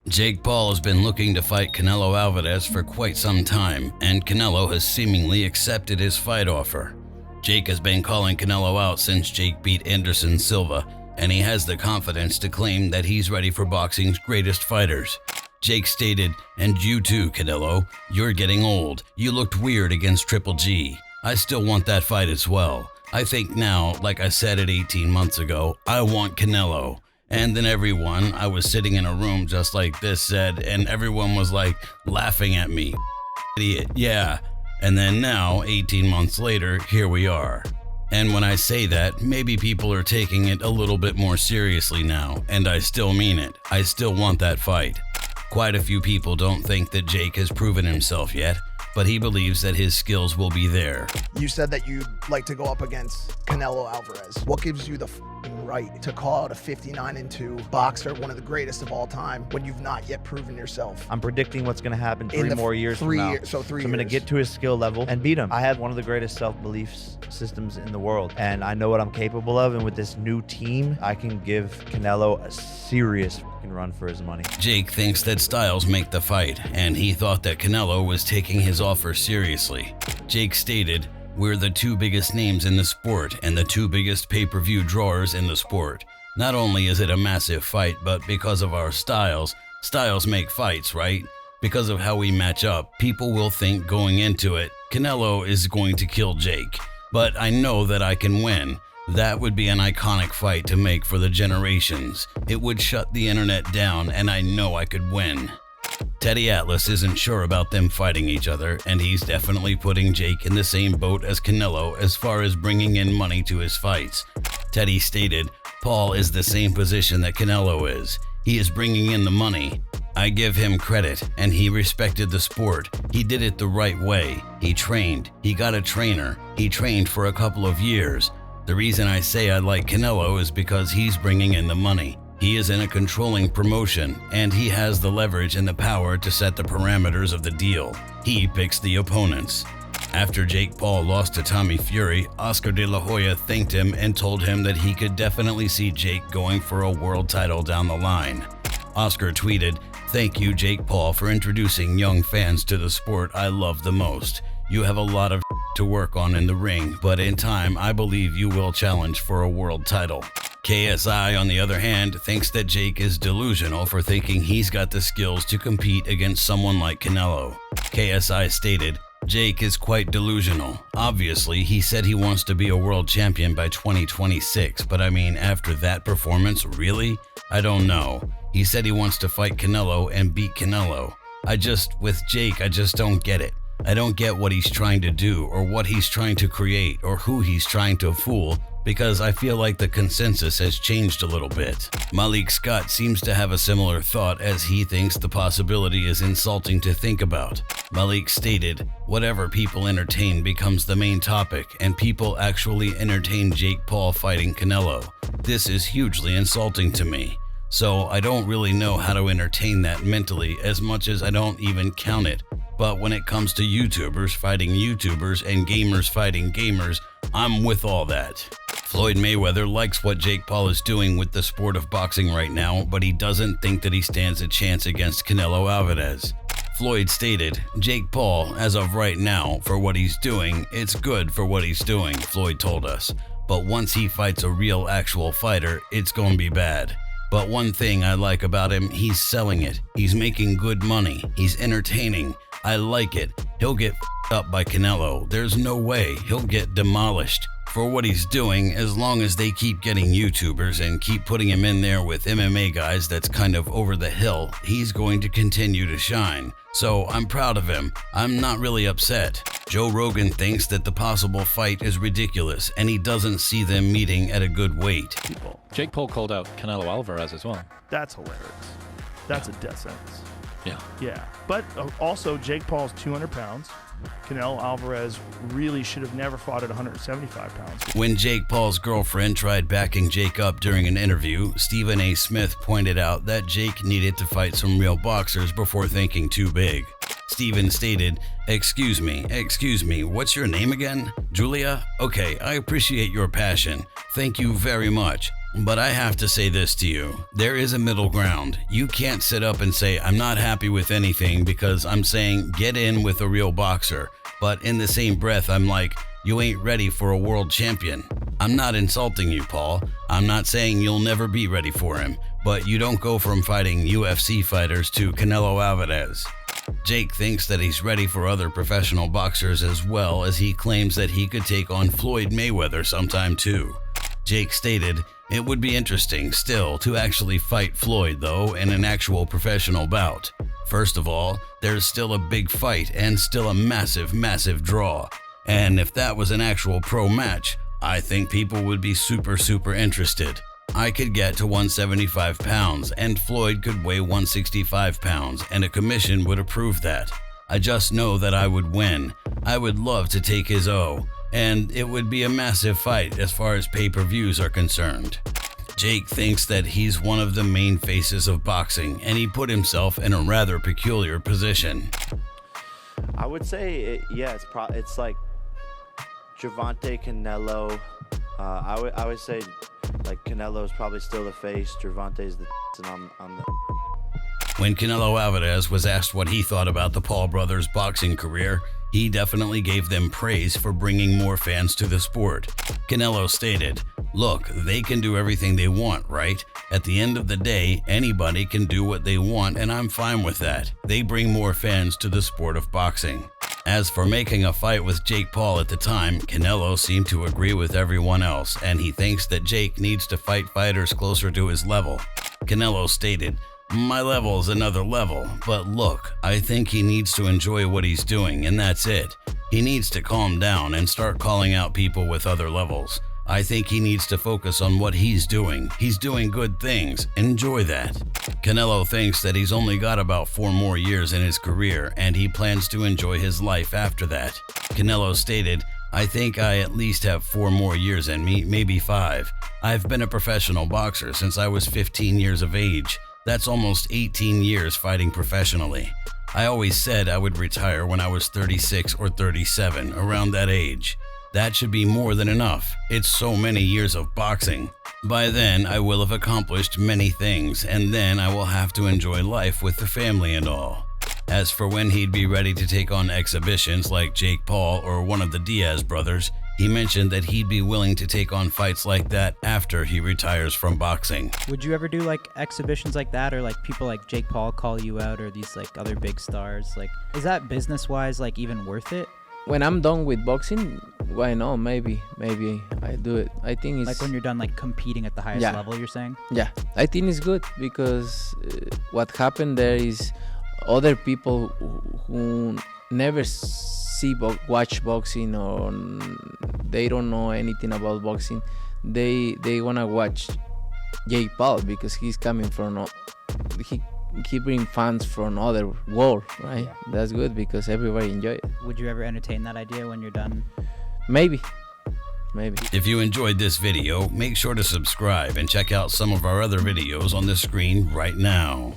Jake Paul has been looking to fight Canelo Alvarez for quite some time, and Canelo has seemingly accepted his fight offer. Jake has been calling Canelo out since Jake beat Anderson Silva, and he has the confidence to claim that he's ready for boxing's greatest fighters. Jake stated, "And you too, Canelo. You're getting old. You looked weird against Triple G. I still want that fight as well. I think now, like I said it 18 months ago, I want Canelo." And then everyone, I was sitting in a room just like this, said, and everyone was like laughing at me. Idiot, yeah. And then now, 18 months later, here we are. And when I say that, maybe people are taking it a little bit more seriously now, and I still mean it. I still want that fight. Quite a few people don't think that Jake has proven himself yet, but he believes that his skills will be there. You said that you'd like to go up against Canelo Alvarez. What gives you the right to call out a 59-2 boxer, one of the greatest of all time, when you've not yet proven yourself? I'm predicting what's going to happen three more years from now. So I'm going to get to his skill level and beat him. I have one of the greatest self-belief systems in the world, and I know what I'm capable of, and with this new team, I can give Canelo a serious run for his money. Jake thinks that styles make the fight, and he thought that Canelo was taking his offer seriously. Jake stated, "We're the two biggest names in the sport and the two biggest pay-per-view drawers in the sport. Not only is it a massive fight, but because of our styles make fights, right? Because of how we match up, people will think going into it, Canelo is going to kill Jake. But I know that I can win. That would be an iconic fight to make for the generations. It would shut the internet down, and I know I could win." Teddy Atlas isn't sure about them fighting each other, and he's definitely putting Jake in the same boat as Canelo as far as bringing in money to his fights. Teddy stated, "Paul is the same position that Canelo is. He is bringing in the money. I give him credit, and he respected the sport. He did it the right way. He trained. He got a trainer. He trained for a couple of years. The reason I say I like Canelo is because he's bringing in the money. He is in a controlling promotion, and he has the leverage and the power to set the parameters of the deal. He picks the opponents." After Jake Paul lost to Tommy Fury, Oscar De La Hoya thanked him and told him that he could definitely see Jake going for a world title down the line. Oscar tweeted, "Thank you, Jake Paul, for introducing young fans to the sport I love the most. You have a lot of to work on in the ring, but in time, I believe you will challenge for a world title." KSI, on the other hand, thinks that Jake is delusional for thinking he's got the skills to compete against someone like Canelo. KSI stated, "Jake is quite delusional. Obviously, he said he wants to be a world champion by 2026, but I mean, after that performance, really? I don't know. He said he wants to fight Canelo and beat Canelo. With Jake, I just don't get it. I don't get what he's trying to do or what he's trying to create or who he's trying to fool, because I feel like the consensus has changed a little bit." Malik Scott seems to have a similar thought, as he thinks the possibility is insulting to think about. Malik stated, "Whatever people entertain becomes the main topic, and people actually entertain Jake Paul fighting Canelo. This is hugely insulting to me. So I don't really know how to entertain that mentally, as much as I don't even count it. But when it comes to YouTubers fighting YouTubers and gamers fighting gamers, I'm with all that." Floyd Mayweather likes what Jake Paul is doing with the sport of boxing right now, but he doesn't think that he stands a chance against Canelo Alvarez. Floyd stated, "Jake Paul, as of right now, for what he's doing, it's good for what he's doing," Floyd told us. "But once he fights a real actual fighter, it's gonna be bad. But one thing I like about him, he's selling it. He's making good money. He's entertaining. I like it. He'll get up by Canelo. There's no way. He'll get demolished. For what he's doing, as long as they keep getting YouTubers and keep putting him in there with MMA guys that's kind of over the hill, he's going to continue to shine. So I'm proud of him. I'm not really upset." Joe Rogan thinks that the possible fight is ridiculous, and he doesn't see them meeting at a good weight. Jake Paul called out Canelo Alvarez as well. That's hilarious. That's a death sentence. Yeah. But also, Jake Paul's 200 pounds. Canelo Alvarez really should have never fought at 175 pounds. When Jake Paul's girlfriend tried backing Jake up during an interview, Stephen A. Smith pointed out that Jake needed to fight some real boxers before thinking too big. Stephen stated, excuse me, what's your name again? Julia? Okay, I appreciate your passion. Thank you very much. But I have to say this to you. There is a middle ground. You can't sit up and say, I'm not happy with anything because I'm saying get in with a real boxer. But in the same breath, I'm like, you ain't ready for a world champion. I'm not insulting you, Paul. I'm not saying you'll never be ready for him. But you don't go from fighting UFC fighters to Canelo Alvarez. Jake thinks that he's ready for other professional boxers as well, as he claims that he could take on Floyd Mayweather sometime too. Jake stated, it would be interesting still to actually fight Floyd though in an actual professional bout. First of all, there's still a big fight and still a massive draw. And if that was an actual pro match, I think people would be super interested. I could get to 175 pounds and Floyd could weigh 165 pounds and a commission would approve that. I just know that I would win. I would love to take his O, and it would be a massive fight as far as pay-per-views are concerned. Jake thinks that he's one of the main faces of boxing and he put himself in a rather peculiar position. I would say, it's like Gervonta, Canelo. I would say like Canelo is probably still the face, Gervonta is the and I'm the. When Canelo Alvarez was asked what he thought about the Paul brothers' boxing career, he definitely gave them praise for bringing more fans to the sport. Canelo stated, look, they can do everything they want, right? At the end of the day, anybody can do what they want and I'm fine with that. They bring more fans to the sport of boxing. As for making a fight with Jake Paul at the time, Canelo seemed to agree with everyone else and he thinks that Jake needs to fight fighters closer to his level. Canelo stated, my level's another level, but look, I think he needs to enjoy what he's doing and that's it. He needs to calm down and start calling out people with other levels. I think he needs to focus on what he's doing. He's doing good things. Enjoy that. Canelo thinks that he's only got about 4 more years in his career and he plans to enjoy his life after that. Canelo stated, I think I at least have 4 more years in me, maybe 5. I've been a professional boxer since I was 15 years of age. That's almost 18 years fighting professionally. I always said I would retire when I was 36 or 37, around that age. That should be more than enough. It's so many years of boxing. By then, I will have accomplished many things, and then I will have to enjoy life with the family and all. As for when he'd be ready to take on exhibitions like Jake Paul or one of the Diaz brothers, he mentioned that he'd be willing to take on fights like that after he retires from boxing. Would you ever do like exhibitions like that, or like people like Jake Paul call you out, or these like other big stars? Like, is that business-wise like even worth it? When I'm done with boxing, why not? Maybe I do it. I think it's Like when you're done like competing at the highest level, you're saying? Yeah, I think it's good because what happened there is other people who never watch boxing or they don't know anything about boxing, they wanna watch Jake Paul because he's coming from he bring fans from other world, right? Yeah. That's good because everybody enjoy it. Would you ever entertain that idea when you're done? Maybe. If you enjoyed this video, make sure to subscribe and check out some of our other videos on the screen right now.